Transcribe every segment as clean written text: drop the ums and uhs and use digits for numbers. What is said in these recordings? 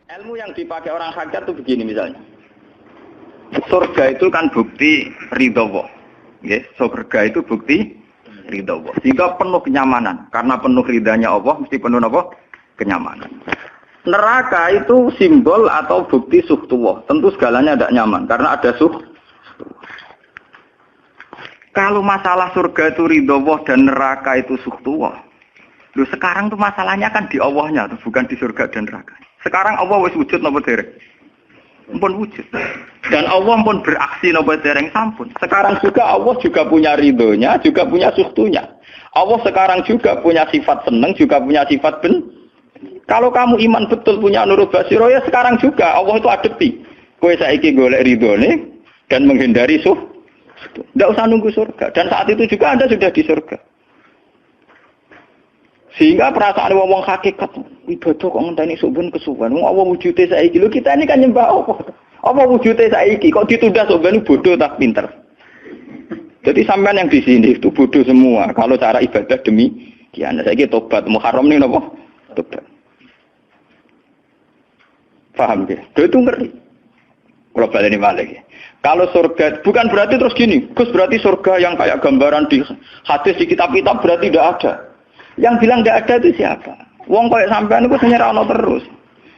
Ilmu yang dipakai orang hakikat itu begini misalnya. Surga itu kan bukti ridho Allah. Ya, surga itu bukti ridho Allah. Sehingga penuh kenyamanan. Karena penuh ridhanya Allah, mesti penuh apa? Kenyamanan. Neraka itu simbol atau bukti suhtullah. Tentu segalanya tidak nyaman. Karena ada Kalau masalah surga itu ridho Allah dan neraka itu suhtullah. Loh sekarang tuh masalahnya kan di Allahnya, bukan di surga dan neraka. Sekarang Allah wis wujud napa dereng? Ampun wujud. Dan Allah pun beraksi napa dereng sampun. Sekarang juga Allah juga punya ridhonya, juga punya suhtunya. Allah sekarang juga punya sifat seneng, juga punya sifat Kalau kamu iman betul punya nurul basiro ya sekarang juga Allah itu adepi. Kowe saiki golek ridhone dan menghindari Tidak usah nunggu surga. Dan saat itu juga Anda sudah di surga. Sehingga perasaan wong hakikat ibadah kok ngenteni suben kesuwen. Wong Allah wujude saiki. Lho kita ini kan nyembah apa? Apa wujude saiki kok ditunda suben bodoh tak pinter. Jadi sampean yang di sini itu bodoh semua kalau cara ibadah demikian. Saiki tobat Muharram nih napa? Tobat. Paham ya? Itu ngeri. Kalau baleni balik. Kalau surga bukan berarti terus gini. Gus berarti surga yang kayak gambaran di hadis di kitab-kitab berarti tidak ada. Yang bilang tidak ada itu siapa? Wong koyo sampean iku sing ora ana terus.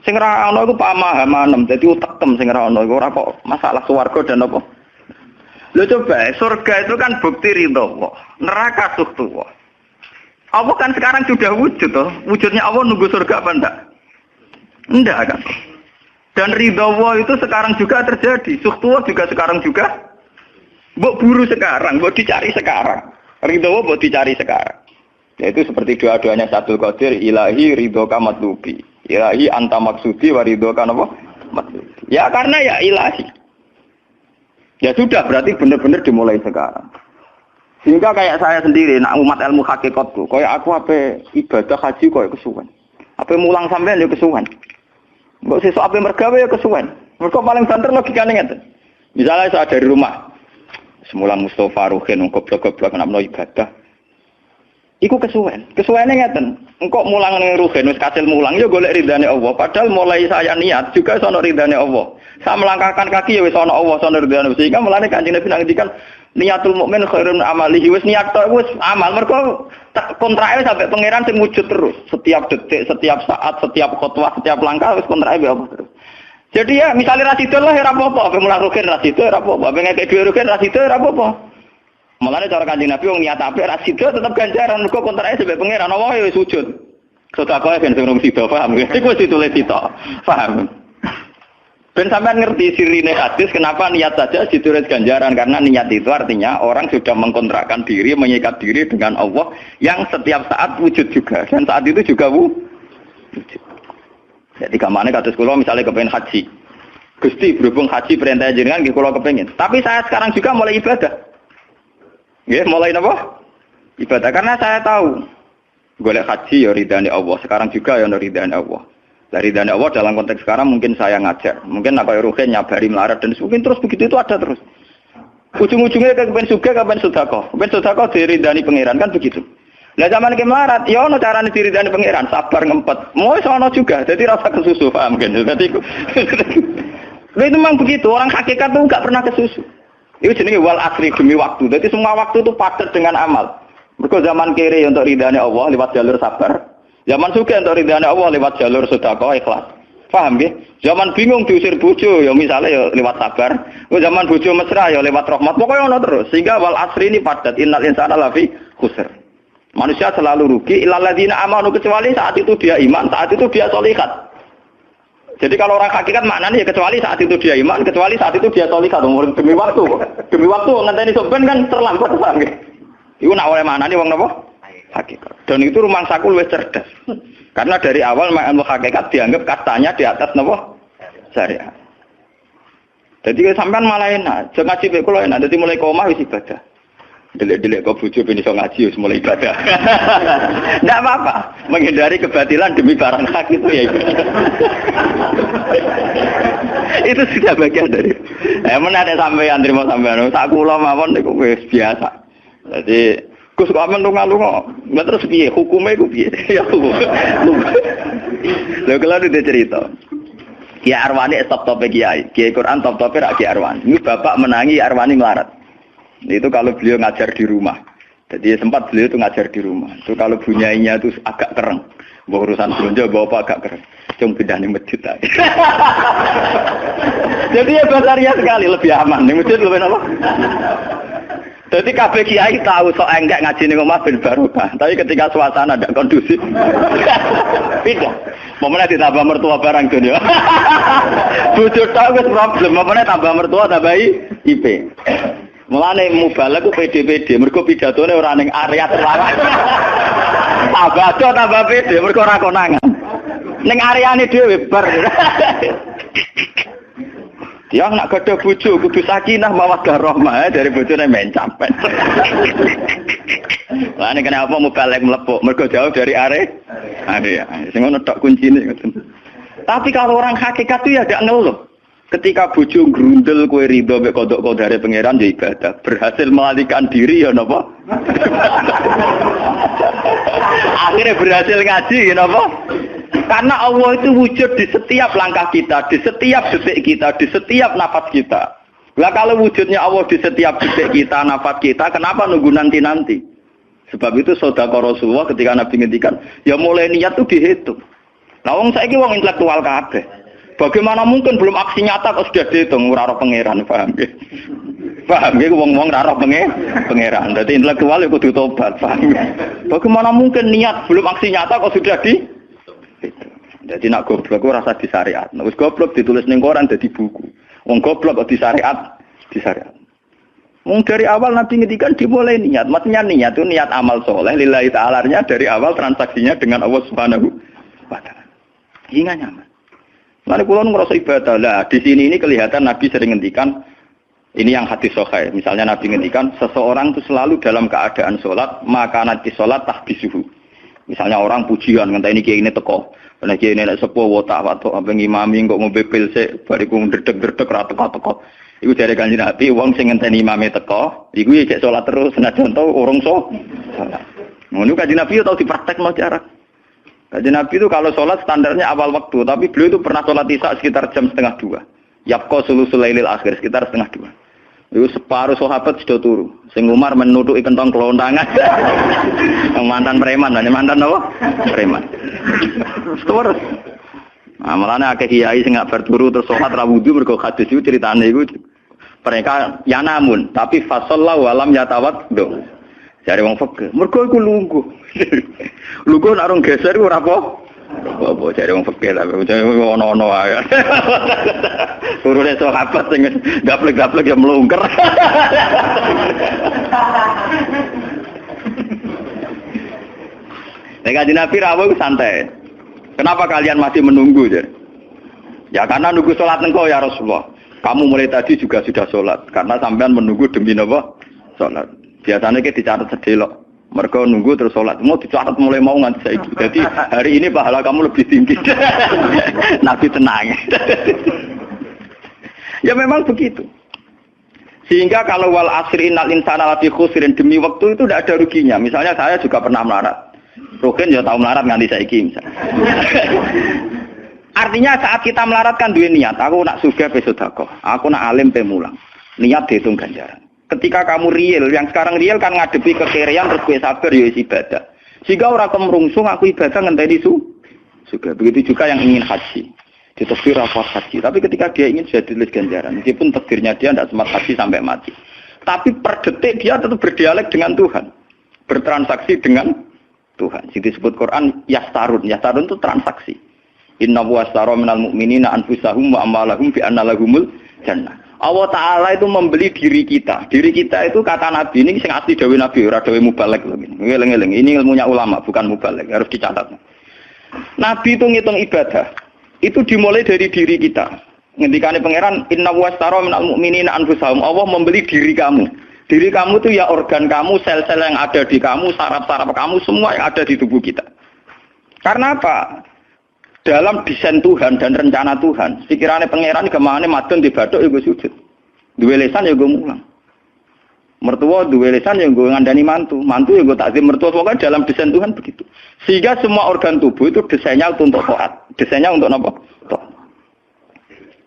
Sing ora ana iku pamahaman, dadi utekem sing ora ana iku ora kok masalah swarga dan apa. Lho coba, surga itu kan bukti ridho Allah, neraka suhtullah. Allah kan sekarang sudah wujud toh. Wujudnya Allah nunggu surga apa enggak? Enggak kan. Dan ridho Allah itu sekarang juga terjadi, suhtullah juga sekarang juga. Mbok buru sekarang, mbok dicari sekarang. Ridho Allah mbok dicari sekarang. Yaitu seperti doa-doanya Satul Qadir, ilahi ridhoka matlubi. Ilahi anta maksudi wa ridhoka apa? Matlubi. Ya karena ya ilahi. Ya sudah berarti benar-benar dimulai sekarang. Sehingga kayak saya sendiri, nak umat ilmu hakikatku, kayak aku apa ibadah haji kayak kesuwen. Apa mulang sampean ya kesuwen. Mbok sesuk apa mergawe ya kesuwen. Mergo paling banter logikane ngeten. Misalnya saya dari rumah, semula Mustafa Ruhin goblok-goblok nak meno ibadah. Iku kesuwen ngeten. Engkok mulang ning rugen wis kasil mulang ya golek ridane Allah. Padahal mulai saya niat juga sono ridane Allah. Saya melangkahkan kaki ya wis sono Allah, sono ridane. Sehingga mulane Kanjeng Nabi ngendikan niatul mukmin khairun amalihi wis niat tok wis amal. Mergo kontrake sampai pangeran sing wujud terus. Setiap detik, setiap saat, setiap khotbah, setiap langkah wis kontrake be Allah terus. Jadi ya misalnya rasidul lah ora apa-apa, ape mulang rugen rasidul ora apa-apa, ape ngekek dhuwit rugen rasidul ora apa-apa. Mulane cara Kanjeng Nabi wong niat apik ra sida tetep ganjaran mergo kontrake sebab pangeran Allah ya wis wujud. Sedekah ben sing sida paham. Iku wis ditulis sida. Paham. Ben sampean ngerti sirine hadis kenapa niat saja ditulis ganjaran karena niat itu artinya orang sudah mengkontrakkan diri, mengikat diri dengan Allah yang setiap saat wujud juga dan saat itu juga wujud. Jadi kamane kados kula misalnya kepengin haji. Gusti berhubung haji perintah jenengan nggih kula kepengin. Tapi saya sekarang juga mulai ibadah. Ya, mulai apa? Ibadah karena saya tahu golek haji ya ridane Allah. Sekarang juga ya ridane Allah. Dari ridane Allah dalam konteks sekarang mungkin saya ngajar, mungkin apa ruhen nyabari melarat dan mungkin terus begitu itu ada terus. Ujung-ujungnya kepen suga kapan sedekah. Kepen sedekah diridani pangeran kan begitu. Lah zaman ke melarat ya ono carane diridani pangeran, sabar ngempet. Mau sono juga. Jadi rasa kesusu paham kan. Jadi itu memang begitu, orang hakikat tuh enggak pernah kesusu. Itu jenenge wal asri demi waktu. Jadi semua waktu itu padat dengan amal. Mergo zaman kiri untuk ridane Allah lewat jalur sabar. Zaman sugih untuk ridane Allah lewat jalur sedekah ikhlas. Paham nggih? Zaman bingung diusir bojo ya misalnya ya lewat sabar. Zaman bojo mesra ya lewat rahmat. Pokoknya ono terus. Sehingga wal asri ini padat. Innal insana lafi khusr. Manusia selalu rugi illal ladzina amanu kecuali saat itu dia iman, saat itu dia sholihat. Jadi kalau orang hakikat maknanya ya kecuali saat itu dia iman, kecuali saat itu dia sholihat demi waktu. Demi waktu ngenteni sampean kan terlambat paham nggih. Iku nak oleh maknane wong napa? Hakikat. Dan itu rumangsaku luwih cerdas. Karena dari awal ilmu hakikat dianggap kastanya di atas napa? Syariat. Jadi sampean malah enak, jangan ngaji kula enak, dadi mulai koma wis ibadah. Delik-delik kok bojo ben iso ngaji wis mulai ibadah. Enggak apa-apa, menghindari kebatilan demi barang hak itu ya ibadah. Itu sudah bagian dari. Menawa sampean terima sampean, sak kula mawon niku wis biasa. Jadi Gus kok amen lunga-lunga. Lah terus piye hukume iku piye? Ya. Lha kula udah cerita. Kiai Arwani top-tope Kiai Quran top-tope rak Kiai Arwani. Ini bapak menangi Arwani melarat. Itu kalau beliau ngajar di rumah. Jadi sempat beliau itu ngajar di rumah. Itu kalau bunyainya itu agak kereng. Bawa urusan belanja bawa apa agak kereng. Cuma pindah di masjid aja. Jadi ya basaria sekali lebih aman. Di masjid lebih apa? Jadi kabeh kiai tahu sok enggak ngaji ning omah ben barokah. Tapi ketika suasana tidak kondusif, pindah. Momennya ditambah mertua barang dunia. Bojo tok wis problem, momennya tambah mertua tambah IP. Mulane mubalek ku PD-PD, mergo pidatone ora ning area terlarang. Tambah PD, mergo ora konangan. Ning areane dhewe bar. Dia nak gadah bojo kudu sakinah mawaddah rahmah dari bojone men capek. Lah nek kenapa mubalek mlepuk mergo jauh dari area. Sing ngono tok kuncine ngoten. Tapi kalau orang hakikat itu ya gak ngeluh. Ketika bojo grundel kowe rido mek kodok-kodare pangeran ya ibadah. Berhasil melalikan diri ya napa? Akhirnya berhasil ngaji ya napa? Karena Allah itu wujud di setiap langkah kita, di setiap detik kita, di setiap nafas kita. Lah kalau wujudnya Allah di setiap detik kita, nafas kita, kenapa nunggu nanti-nanti? Sebab itu sedekah Rasulullah ketika Nabi ngendikan, ya mulai niat itu dihitung. Nah wong saiki wong intelektual kabeh. Bagaimana mungkin belum aksi nyata kok sudah dihitung ora roh pangeran, paham nggih? Paham nggih wong-wong ora roh pangeran. Dadi intelektual ya kudu tobat, paham nggih? Bagaimana mungkin niat belum aksi nyata kok sudah di itu. Jadi nak goblok ku rasa di syariat. Nek wis goblok ditulis ning koran dadi buku. Wong goblok kok di syariat. Wong dari awal Nabi ngendikan dimulai niat. Maksudnya niat itu niat amal soleh lillahi ta'ala-nya dari awal transaksinya dengan Allah Subhanahu wa taala. Hingga nyaman. Lalu kula ngrasa ibadah. Lah di sini ini kelihatan Nabi sering ngendikan ini yang hadis sahih. Misalnya Nabi ngendikan seseorang itu selalu dalam keadaan salat, maka nanti salat tahbisuhu. Misalnya orang pujian ngenteni kiai ini teko. Nek kiai ini nek sepuh watak watuk apa ngimami kok ngombe pil sik bariku ndredeg-ndredeg ra teko-teko. Iku jare Kanjeng Nabi wong sing ngenteni imame teko, iku ya cek salat terus senajan to urung salat. Ngono Kanjeng Nabi tau dipraktekno jarak. Kanjeng Nabi itu kalau salat standarnya awal waktu, tapi beliau itu pernah salat Isya sekitar jam 1:30. Yapqa sulusul lailil akhir sekitar 1:30. Itu separuh sahabat sudah turu. Sing Umar menutupi kentong kelontangan. Mantan preman, mantan apa? Preman. Terus. Nah, malane akeh kiai sing gak berturu terus salat ra wudu mergo hadis itu ceritane iku. Mereka ya namun, tapi fasallahu alam yatawad. Jare wong fikih, mergo iku lungguh. Lungguh nek orang geser iku ora apa. Apa jare wong fikih lah, ono-ono ae. Turune sahabat sing gaplek-gaplek ya mlungker. Nek Nabi rawuh santai. Kenapa kalian masih menunggu? Ya karena nunggu sholat engkau ya Rasulullah. Kamu mulai tadi juga sudah sholat. Karena sampean menunggu demi apa? Sholat. Biasanya kita dicatat sedelok. Mereka nunggu terus sholat. Mau dicatat mulai mau nganti saiki. Jadi hari ini pahala kamu lebih tinggi. Nabi tenang. Ya memang begitu. Sehingga kalau wal asri innal insana lafi khusrin demi waktu itu tidak ada ruginya. Misalnya saya juga pernah melarat. Rogen ya tahu melarat nganti saiki misalnya. Artinya saat kita melarat kan duwe niat, aku nak sugih pe sedekah, aku nak alim pe mulang. Niat dihitung ganjaran. Ketika kamu real, yang sekarang real kan ngadepi kekerian terus kowe sabar ya ibadah. Sehingga ora kemrungsung aku ibadah ngenteni sugih. Begitu juga yang ingin haji. Ditakdir apa haji, tapi ketika dia ingin sudah ditulis ganjaran, meskipun takdirnya dia tidak sempat haji sampai mati. Tapi per detik dia tetap berdialek dengan Tuhan. Bertransaksi dengan Tuhan. Yang disebut Quran yastarun. Yastarun itu transaksi. Inna wastara minal mu'minina anfusahum wa amwalahum bi anna lahumul jannah. Allah Ta'ala itu membeli diri kita. Diri kita itu kata Nabi ini sing asli dawuh Nabi ora dawuh mubalek lho. Ngeling-eling. Ini ilmunya ulama bukan mubalek, harus dicatat. Nabi itu ngitung ibadah. Itu dimulai dari diri kita. Ngendikane pangeran inna wastara minal mu'minina anfusahum. Allah membeli diri kamu. Diri kamu itu ya organ kamu, sel-sel yang ada di kamu, saraf-saraf kamu, semua yang ada di tubuh kita. Karena apa? Dalam desain Tuhan dan rencana Tuhan, pikirannya pangeran kemana madon di bathuk ya gue sujud. Duwe lisan ya gue mulang. Mertua duwe lisan ya gue ngandani mantu. Mantu ya gue takzim mertua. Pokoknya dalam desain Tuhan begitu. Sehingga semua organ tubuh itu desainnya untuk taat. Desainnya untuk apa? Taat.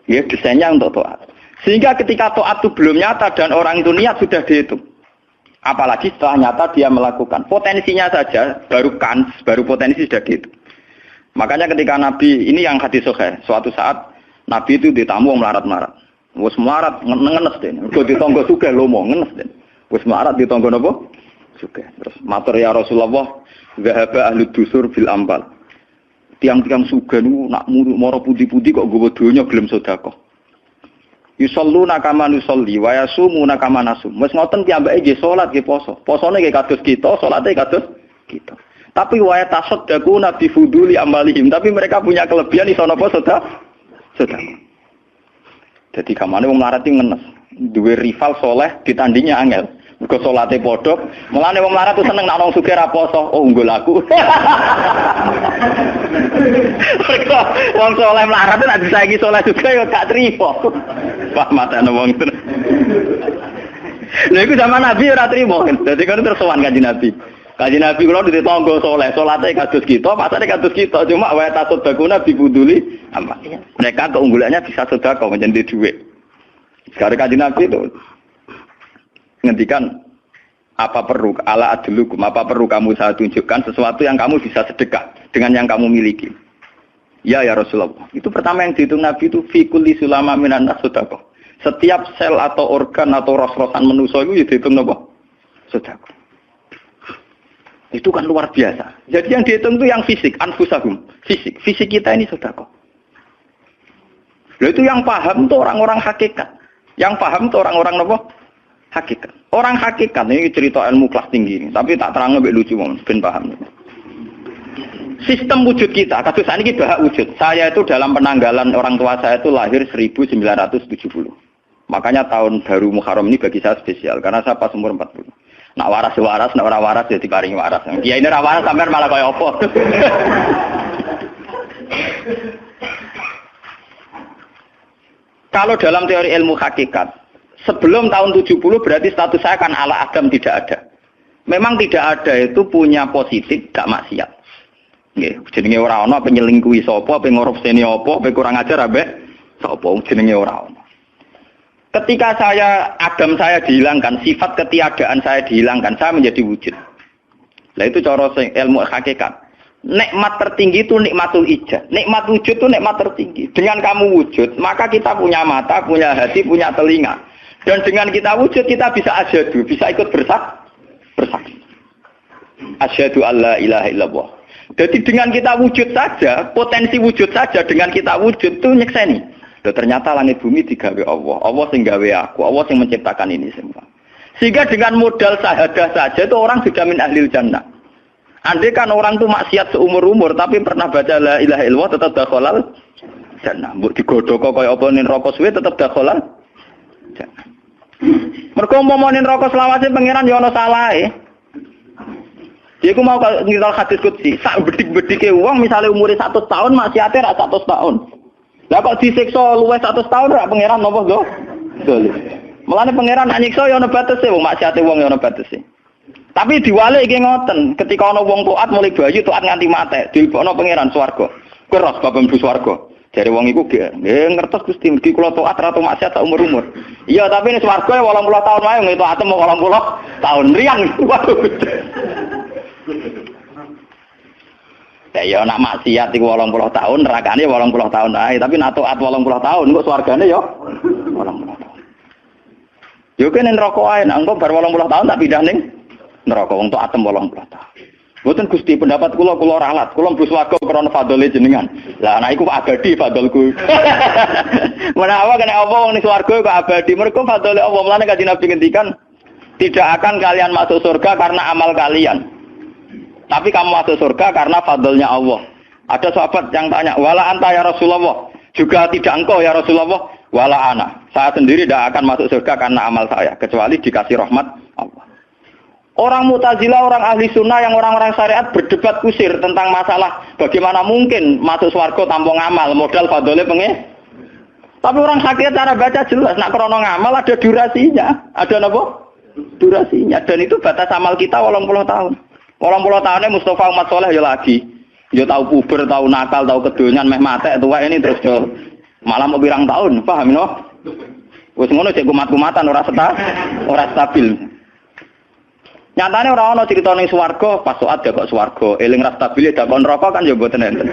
Ya, desainnya untuk taat. Sehingga ketika taat itu belum nyata dan orang itu niat sudah dihitung. Apalagi setelah nyata dia melakukan. Potensinya saja baru potensi sudah dihitung. Makanya ketika Nabi, ini yang hadis sahih, suatu saat Nabi itu ditamu melarat-melarat. Wes melarat ngenes deh. Mergo ditonggo sugih lomo ngenes deh. Wes melarat ditonggo napa? Sugih. Terus matur ya Rasulullah, zahaba ahli dusur bil ambal. Tiang-tiang sugih niku nak moro putih-putih kok nggawa donya gelem sedekah. Yusalluna kama nusolli wa yasumuna kama nasum. Wes ngoten piyambake nggih salat nggih poso. Posone nggih kados kita, salate kados kita. Tapi wa tasaddaquna bi fuduli amalihim. Tapi mereka punya kelebihan iso napa sedekah. Jadi kamane wong melarat iki ngenes. Duwe rival soleh ditandingi angel. Mergo salate padha, mulane wong melarat tuh seneng nek wong sugih ra poso. Oh, unggul aku. Wong soleh melarat nek disaiki soleh juga ya gak trimo. Pak matane wong tenan. Lha iku zaman Nabi ora trimo. Dadi kan terus sowan Kanjeng Nabi. Kanjeng Nabi kula ditonggo soleh, salate kados kita, pasane kados kita, cuma wa tasodakuna bibuduli amal. Mereka keunggulannya bisa sedekah menjadi duit. Sekarang Kanjeng Nabi itu ngendikan apa perlu ala adlukum, apa perlu kamu saya tunjukkan sesuatu yang kamu bisa sedekah dengan yang kamu miliki. Ya Rasulullah. Itu pertama yang dihitung Nabi itu fi kulli sulama minan nas sedekah. Setiap sel atau organ atau ros-rosan manusia itu dihitung napa? Sedekah. Itu kan luar biasa. Jadi yang dihitung itu yang fisik, anfusahum, fisik. Fisik kita ini sedekah. Lalu itu yang paham itu orang-orang hakikat. Yang paham itu orang-orang apa? Hakikat. Orang hakikat ini cerita ilmu kelas tinggi ini, tapi tak terang lebih lucu ben paham. Sistem wujud kita, kasus ini bahak wujud. Saya itu dalam penanggalan orang tua saya itu lahir 1970. Makanya tahun baru Muharram ini bagi saya spesial karena saya pas umur 40. Nak waras, nak ora waras ya diparingi waras. Kiai ini ora waras sampean malah kaya apa? Kalau dalam teori ilmu hakikat, sebelum tahun 70 berarti status saya kan ala Adam tidak ada. Memang tidak ada itu punya positif gak maksiat. Nggih, jenenge ora ana penyelingkuhi sapa, pengorupseni apa, kurang ajar ambek sapa jenenge ora ana. Ketika Adam saya dihilangkan, sifat ketiadaan saya dihilangkan, saya menjadi wujud. Lah itu cara ilmu hakikat. Nikmat tertinggi itu nikmatul ijad. Nikmat wujud itu nikmat tertinggi. Dengan kamu wujud, maka kita punya mata, punya hati, punya telinga. Dan dengan kita wujud, kita bisa asyhadu, bisa ikut bersaksi. Asyhadu alla ilaha illallah. Jadi dengan kita wujud saja, potensi wujud saja dengan kita wujud itu nyekseni. Loh, ternyata langit bumi digawe Allah. Allah sing gawe aku, Allah sing menciptakan ini semua. Sehingga dengan modal syahadah saja itu orang sudah min ahlil jannah. Andai kan orang itu maksiat seumur-umur tapi pernah baca la ilaha illallah tetap dakhalal jannah. Mbok digodhog kaya apa ning neraka suwe tetap dakhalal jannah. Mergo umpama ning neraka selawase pangeran ya ana salahe. Dia ku mau ngiral hadis qudsi, sak bedik-bedike wong misale umure 100 tahun maksiate ra 100 tahun. Lah kok disiksa luwih 100 tahun ra pangeran napa lho? Dolim. Mulane pangeran nak nyiksa ya ana batese wong maksiate wong ya ana batese. Tapi diwalik iki ngoten, ketika ana wong taat mulai bayi taat nganti mate, dilebokno pangeran swarga. Keros bab mlebu swarga. Jare wong iku nggih ngertos Gusti mergi kula taat ra tau maksiat sak umur-umur. Iya, tapi ning swarga 80 tahun wae ngene taat 80 tahun riang. Waduh. Ya nak maksiat iku 80 tahun, nerakane 80 tahun ae, tapi nak taat 80 tahun kok swargane ya 80 tahun. Yo kene neraka ae, nek engko bar 80 tahun tak pindah ning neraka wong taat 80 tahun. Mboten Gusti pendapat kula ralat, kula mlebu swarga krana fadhole jenengan. Lah nek iku abadi fadholku. Menawa kena apa wong ning swarga kok abadi, mergo fadhole Allah. Mulane kanjeng Nabi ngendikan tidak akan kalian masuk surga karena amal kalian. Tapi kamu masuk surga karena fadlnya Allah. Ada sahabat yang tanya, wala anta ya Rasulullah. Juga tidak engkau ya Rasulullah. Wala ana. Saya sendiri tidak akan masuk surga karena amal saya. Kecuali dikasih rahmat Allah. Orang Mu'tazilah, orang ahli sunnah yang orang-orang syariat berdebat kusir tentang masalah bagaimana mungkin masuk surga tanpa ngamal. Modal fadlnya pengen. Tapi orang hakikat cara baca jelas. Nak krono ngamal ada durasinya. Ada apa? Durasinya. Dan itu batas amal kita 80 tahun. 80 tahunnya Mustafa umat soleh ya lagi. Ya tahu puber, tahu nakal, tahu kedonyan, meh mate tua ini terus yo Malah mau birang tahun, paham no? Wis ngono cek kumat-kumatan ora stabil. Nyatane ora ana crita ning swarga, pas saat ya kok swarga, eling ra stabil dak kon neraka kan ya mboten enten.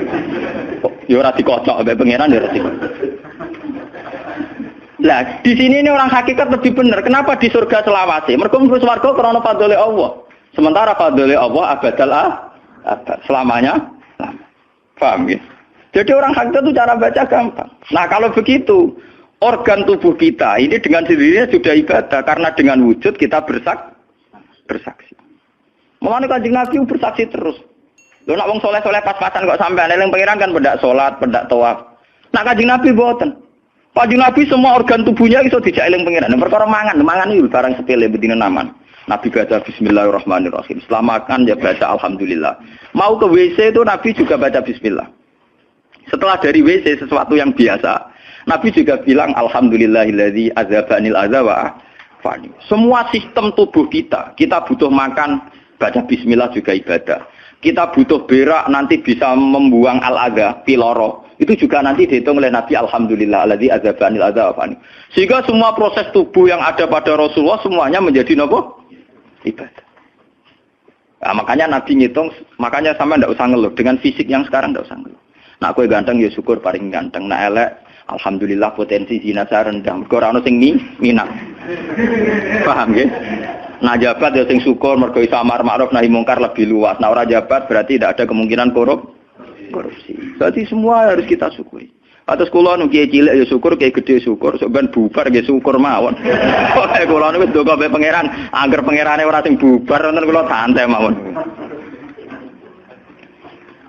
Ya ora dikocok mbek pangeran ya ora dikocok. Lah, di sini ini orang hakikat lebih benar. Kenapa di surga selawase? Mergo mlebu swarga krana fadhole Allah. Sementara fadhole Allah abadal abad, selamanya. Paham ya? Jadi orang hakikat itu cara baca gampang. Nah, kalau begitu, organ tubuh kita ini dengan sendirinya sudah ibadah karena dengan wujud kita bersaksi. Mulane Kanjeng Nabi bersaksi terus. Lho nek wong saleh-saleh pas-pasan kok sampean eling pangeran kan pendak salat, pendak tawaf. Nah Kanjeng Nabi mboten. Kanjeng Nabi semua organ tubuhnya iso dijak eling pangeran. Perkara mangan iki barang sepele bedine naman. Nabi baca bismillahirrahmanirrahim. Setelah makan ya baca alhamdulillah. Mau ke WC itu Nabi juga baca bismillah. Setelah dari WC sesuatu yang biasa, Nabi juga bilang alhamdulillahilladzi azhabanil adza wa afani. Semua sistem tubuh kita butuh makan, baca bismillah juga ibadah. Kita butuh berak nanti bisa membuang al-adza, piloro. Itu juga nanti dihitung oleh Nabi alhamdulillahilladzi azhabanil adza wa afani. Sehingga semua proses tubuh yang ada pada Rasulullah semuanya menjadi nopo? Ibadah. Nah, makanya Nabi ngitung, makanya sama ndak usah ngeluh dengan fisik yang sekarang ndak usah ngeluh. Nak kowe ganteng ya syukur paling ganteng. Nak elek alhamdulillah potensi zina saya rendah. Mergo ora ono sing minat. Paham nggih? Nah jabat ya sing syukur mergo iso amar ma'ruf nahi mungkar lebih luas. Nah ora jabat berarti tidak ada kemungkinan korupsi. Berarti semua harus kita syukuri. Atus kula nu kiye cilik ya syukur, kiye gedhe syukur, sok ben bubar nggih syukur mawon. Pokoke kula niku ndonga mbek pangeran, angger pangerane ora sing bubar wonten kula santai mawon.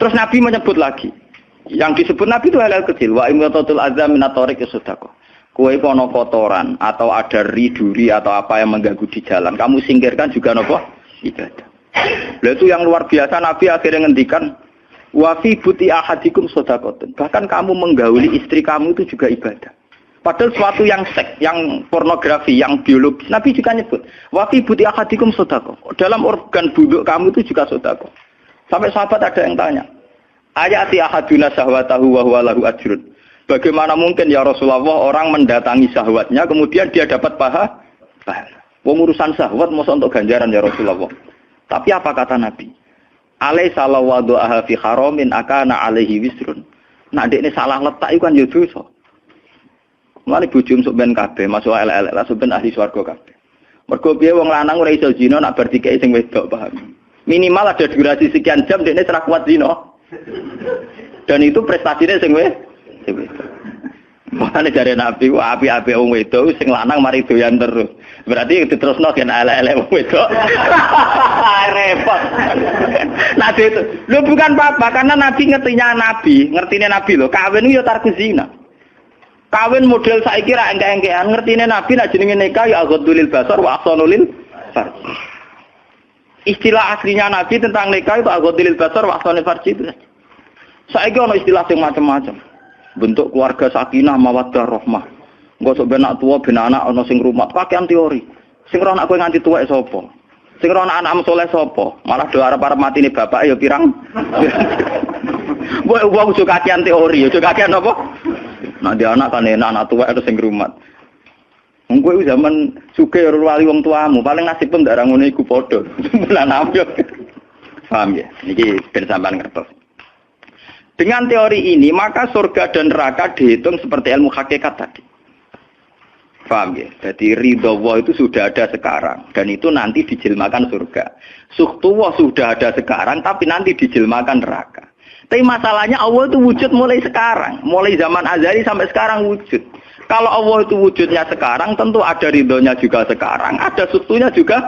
Terus Nabi menyebut lagi. Yang disebut Nabi itu hal-hal kecil. Wa imatatul azza min at-tariq sedekah. Kowe kono kotoran atau ada duri atau apa yang mengganggu di jalan, kamu singkirkan juga nopo ibadah. Lah itu yang luar biasa Nabi akhirnya ngendikan wa fi buti ahadikum sedekah. Bahkan kamu menggauli istri kamu itu juga ibadah. Padahal suatu yang seks, yang pornografi, yang biologis, Nabi juga nyebut wa fi buti ahadikum sedekah. Dalam organ buduk kamu itu juga sedekah. Sampai sahabat ada yang tanya, ayati ahaduna syahwatahu wa huwa lahu ajrun. Bagaimana mungkin ya Rasulullah orang mendatangi syahwatnya kemudian dia dapat pahala? Wong urusan syahwat masa untuk ganjaran ya Rasulullah. Tapi apa kata Nabi? Alaisa lawadha'a fi haramin akana alaihi wisrun. Nah dekne salah letak iku kan ya dosa. Mulane bojo sok ben kabeh masuk elek-elek lah ben ahli swarga kabeh. Mergo piye wong lanang ora iso zina nak bar dikeki sing wedok paham. Minimal ada durasi sekian jam dekne ora kuat zina. Dan itu prestasinya sing wedok. Makane jare Nabi ku api-api wong wedok sing lanang mari doyan terus. Berarti diterusno gen elek-elek wong wedok. Repot. Nabi itu, lu bukan apa-apa karena Nabi ngertine Nabi lho, kawin ku ya tarku zina. Kawin model saiki ra engke-engkean, ngertine Nabi nek jenenge nikah ya ghadulil basar wa ahsanul farj. Istilah aslinya Nabi tentang nikah itu ghadulil basar wa ahsanul farj itu. Saiki ono istilah sing macam-macam. Bentuk keluarga sakinah mawaddah rahmah. Engko sok ben anak tuwa ben anak ana sing rumat, pakaian teori. Sing ora anak kowe nganti tuwek sapa? Sing ora anak saleh sapa? Malah do arep-arep matine bapak ya pirang. Wong sok kakean teori, sok kakean apa? Nah dia anak kan enak anak tuwek itu sing rumat. Wong kowe zaman sugih wali wong tuamu, paling nasib pun ndak ngono iku padha. Lan ambyok. Paham ya? Niki ben sampean ngertos. Dengan teori ini, maka surga dan neraka dihitung seperti ilmu hakikat tadi. Paham ya? Jadi ridho Allah itu sudah ada sekarang. Dan itu nanti dijelmakan surga. Suhtullah sudah ada sekarang, tapi nanti dijelmakan neraka. Tapi masalahnya Allah itu wujud mulai sekarang. Mulai zaman azali sampai sekarang wujud. Kalau Allah itu wujudnya sekarang, tentu ada ridhonya juga sekarang. Ada suhtunya juga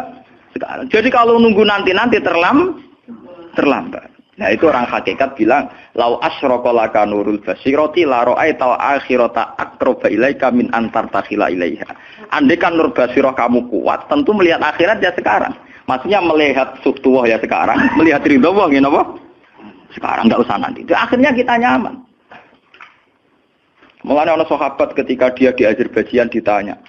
sekarang. Jadi kalau nunggu nanti-nanti terlambat. Nah itu orang hakikat bilang, lau asyraka laka nurul basirati la ra'aital akhirata aqraba ilaika min antar takhila ilaiha. Andai kan nur basirah kamu kuat, tentu melihat akhirat ya sekarang. Maksudnya melihat suhtuwah ya sekarang, melihat ridho Allah ngene apa? Sekarang enggak usah nanti. Itu akhirnya kita nyaman. Mulanya orang sahabat ketika dia di Azerbaijan ditanya,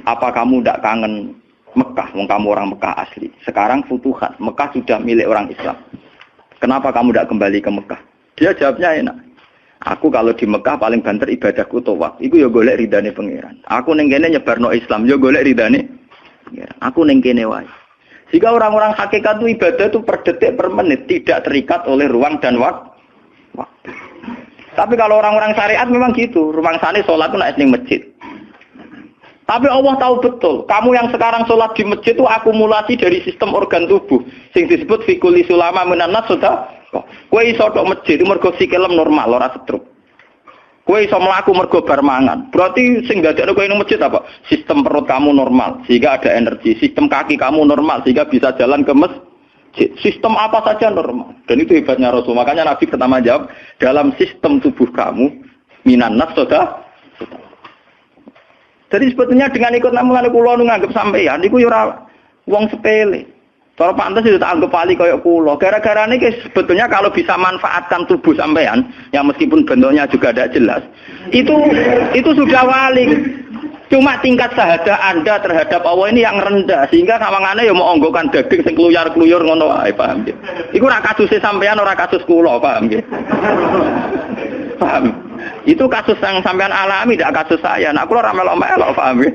apa kamu enggak kangen Mekah? Wong kamu orang Mekah asli. Sekarang futuhat, Mekah sudah milik orang Islam. Kenapa kamu tidak kembali ke Mekah? Dia jawabnya enak. Aku kalau di Mekah paling banter ibadahku tawaf. Iku ya golek ridane pangeran. Aku ning kene nyebarno Islam, ya golek ridane pangeran. Aku ning kene wae. Jika orang-orang hakikat itu ibadah itu per detik per menit, tidak terikat oleh ruang dan waktu. Tapi kalau orang-orang syariat memang gitu, rumangsane salat itu nek ning masjid. Tapi Allah tahu betul, kamu yang sekarang sholat di masjid itu akumulasi dari sistem organ tubuh, sing disebut fikuli sulama minanas sudah. Kowe iso tok masjid itu mergo sikilem normal ora stroke. Kowe iso mlaku mergo bar mangan. Berarti sing dadekno kowe ning masjid apa? Sistem perut kamu normal sehingga ada energi. Sistem kaki kamu normal sehingga bisa jalan ke masjid. Sistem apa saja normal. Dan itu hebatnya Rasul. Makanya Nabi pertama jawab, dalam sistem tubuh kamu minanas sudah. Jadi sebetulnya dengan ikut namungan kula nu nganggep sampeyan niku ya ora wong sepele. Cara pantes itu tak anggap wali kaya kula. Gara-gara niki sebetulnya kalau bisa manfaatkan tubuh sampean yang meskipun bentuknya juga tidak jelas, itu sudah wali. Cuma tingkat sahadah Anda terhadap Allah ini yang rendah sehingga sawangane ya mau onggokan daging sing kluyar-kluyur ngono wae, paham nggih. Iku ora kasuse sampean ora kasus kula, paham nggih. Paham. Itu kasus yang sampean alami, tidak kasus saya. Nah, aku ora melok-melok, paham nggih.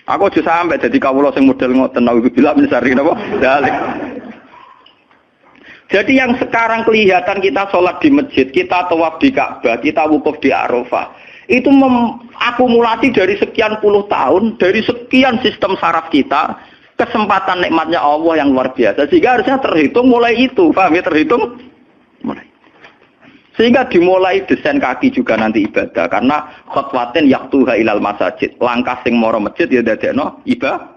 Aku aja sampai jadi kawula sing model ngoten naudzubillah min syarri napa dalik. Jadi yang sekarang kelihatan kita sholat di masjid, kita tawaf di Ka'bah, kita wukuf di Arafah, itu akumulasi dari sekian puluh tahun, dari sekian sistem saraf kita, kesempatan nikmatnya Allah yang luar biasa. Sehingga harusnya terhitung mulai itu, paham ya, terhitung mulai. Sehingga dimulai desain kaki juga nanti ibadah karena khotwatin yaktuha ilal masajid. Langkah sing moro masjid ya dadekno ibadah.